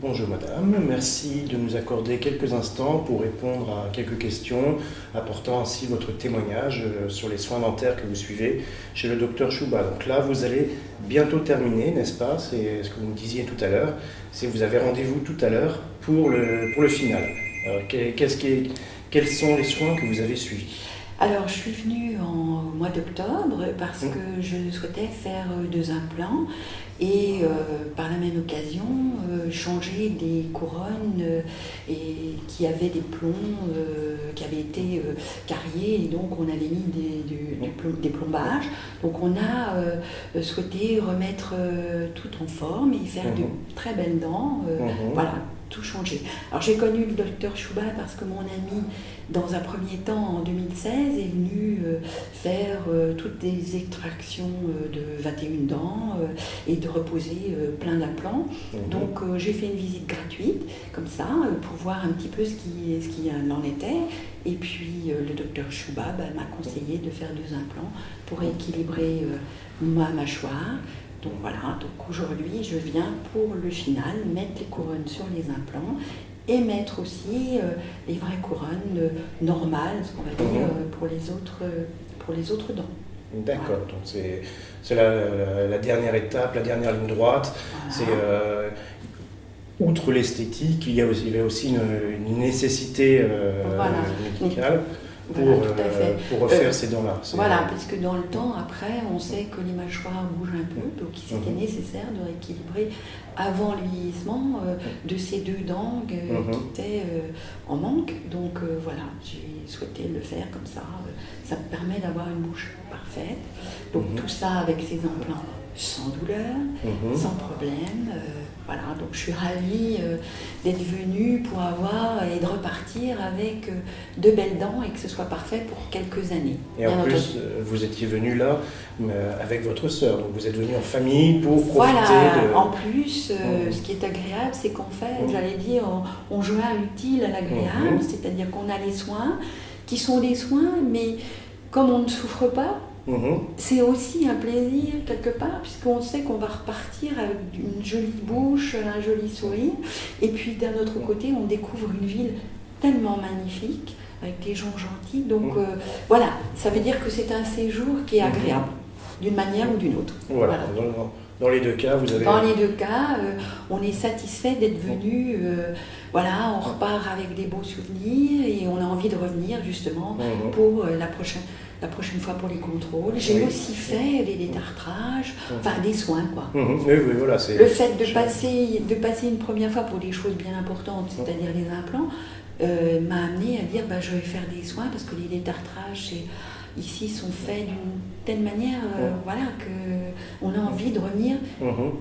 Bonjour madame, merci de nous accorder quelques instants pour répondre à quelques questions, apportant ainsi votre témoignage sur les soins dentaires que vous suivez chez le docteur Chouba. Donc là, vous allez bientôt terminer, n'est-ce pas? C'est ce que vous me disiez tout à l'heure. C'est vous avez rendez-vous tout à l'heure pour le final. Alors, quels sont les soins que vous avez suivis? Alors, je suis venue au mois d'octobre parce que je souhaitais faire 2 implants et par la même occasion changer des couronnes et qui avaient des plombs qui avaient été cariés et donc on avait mis des plombages. Donc on a souhaité remettre tout en forme et faire de très belles dents. Voilà. Tout changer. Alors j'ai connu le docteur Chouba parce que mon ami, dans un premier temps en 2016, est venu faire toutes les extractions de 21 dents et de reposer plein d'implants. Donc j'ai fait une visite gratuite, comme ça, pour voir un petit peu ce qui en était. Et puis le docteur Chouba m'a conseillé de faire 2 implants pour équilibrer ma mâchoire. Donc voilà, donc aujourd'hui je viens pour le final mettre les couronnes sur les implants et mettre aussi les vraies couronnes normales, ce qu'on va dire, pour les autres dents. D'accord, voilà. Donc c'est la dernière étape, la dernière ligne droite. Voilà. C'est outre l'esthétique, il y avait aussi une nécessité médicale. Pour refaire ces dents-là. Voilà, parce que dans le temps, après, on sait que les mâchoires bougent un peu, donc il c'était nécessaire de rééquilibrer avant le vieillissement de ces 2 dents qui étaient en manque. Donc voilà, j'ai souhaité le faire comme ça. Ça me permet d'avoir une bouche parfaite. Donc tout ça avec ces implants sans douleur, sans problème. Voilà, donc je suis ravie d'être venue pour avoir et de repartir avec de belles dents et que ce soit parfait pour quelques années. Et en plus, vous étiez venue là avec votre sœur, donc vous êtes venue en famille pour profiter de... En plus, ce qui est agréable, c'est qu'en fait, j'allais dire, on joint l'utile à l'agréable, c'est-à-dire qu'on a les soins qui sont des soins, mais comme on ne souffre pas, c'est aussi un plaisir quelque part, puisqu'on sait qu'on va repartir avec une jolie bouche, un joli sourire. Et puis d'un autre côté, on découvre une ville tellement magnifique, avec des gens gentils. Donc voilà, ça veut dire que c'est un séjour qui est agréable, d'une manière ou d'une autre. Voilà. Dans les 2 cas, vous avez... Dans les 2 cas, on est satisfait d'être venu. Voilà, on repart avec des beaux souvenirs et on a envie de revenir justement pour la prochaine fois pour les contrôles. J'ai aussi fait des détartrages, enfin des soins quoi. Oui, voilà, le fait de passer une première fois pour des choses bien importantes, c'est-à-dire les implants, m'a amené à dire je vais faire des soins parce que les détartrages ici sont faits d'une telle manière voilà, qu'on a envie de revenir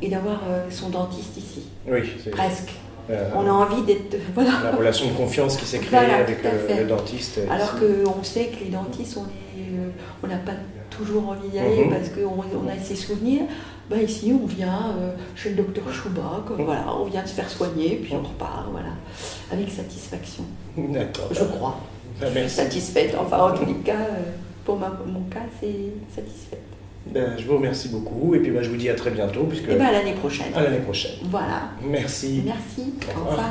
et d'avoir son dentiste ici. Oui, presque. On a envie d'être... Voilà. La relation de confiance qui s'est créée avec le dentiste. Alors qu'on sait que les dentistes, on n'a pas toujours envie d'y aller parce qu'on a ses souvenirs. Ici, on vient chez le docteur Chouba, voilà, on vient se faire soigner, puis on repart, voilà, avec satisfaction. D'accord. Je crois. Merci. Je suis satisfaite. Enfin, en tous les cas, pour mon cas, c'est satisfaite. Je vous remercie beaucoup et puis je vous dis à très bientôt. À l'année prochaine. À l'année prochaine. Voilà. Merci. Merci. Au revoir.